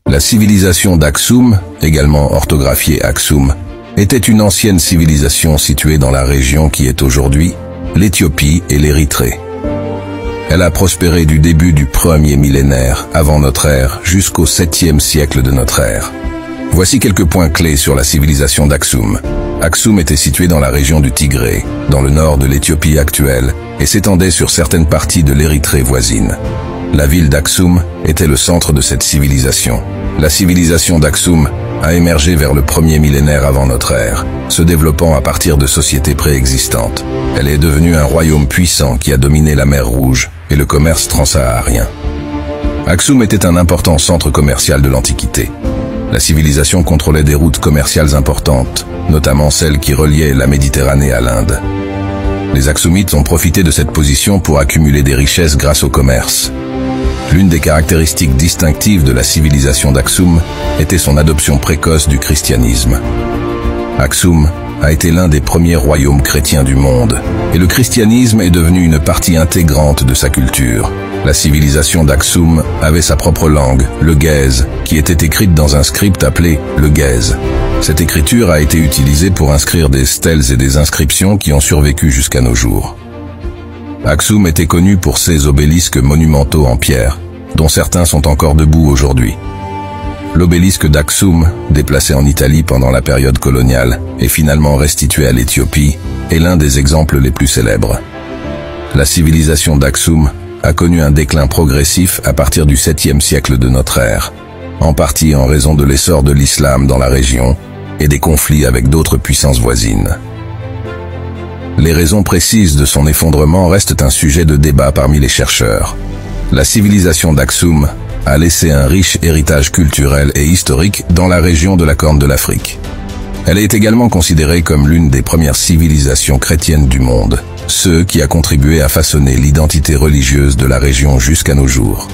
La civilisation d'Aksum, également orthographiée Aksum, était une ancienne civilisation située dans la région qui est aujourd'hui l'Éthiopie et l'Érythrée. Elle a prospéré du début du premier millénaire avant notre ère jusqu'au 7e siècle de notre ère. Voici quelques points clés sur la civilisation d'Aksum. Aksum était située dans la région du Tigré, dans le nord de l'Éthiopie actuelle, et s'étendait sur certaines parties de l'Érythrée voisine. La ville d'Aksum était le centre de cette civilisation. La civilisation d'Aksum a émergé vers le premier millénaire avant notre ère, se développant à partir de sociétés préexistantes. Elle est devenue un royaume puissant qui a dominé la mer Rouge et le commerce transsaharien. Aksum était un important centre commercial de l'Antiquité. La civilisation contrôlait des routes commerciales importantes, notamment celles qui reliaient la Méditerranée à l'Inde. Les Aksumites ont profité de cette position pour accumuler des richesses grâce au commerce. L'une des caractéristiques distinctives de la civilisation d'Aksum était son adoption précoce du christianisme. Aksum a été l'un des premiers royaumes chrétiens du monde, et le christianisme est devenu une partie intégrante de sa culture. La civilisation d'Aksum avait sa propre langue, le Ge'ez, qui était écrite dans un script appelé le Ge'ez. Cette écriture a été utilisée pour inscrire des stèles et des inscriptions qui ont survécu jusqu'à nos jours. Aksum était connu pour ses obélisques monumentaux en pierre, dont certains sont encore debout aujourd'hui. L'obélisque d'Aksum, déplacé en Italie pendant la période coloniale et finalement restitué à l'Éthiopie, est l'un des exemples les plus célèbres. La civilisation d'Aksum a connu un déclin progressif à partir du 7e siècle de notre ère, en partie en raison de l'essor de l'islam dans la région et des conflits avec d'autres puissances voisines. Les raisons précises de son effondrement restent un sujet de débat parmi les chercheurs. La civilisation d'Aksum a laissé un riche héritage culturel et historique dans la région de la Corne de l'Afrique. Elle est également considérée comme l'une des premières civilisations chrétiennes du monde, ce qui a contribué à façonner l'identité religieuse de la région jusqu'à nos jours.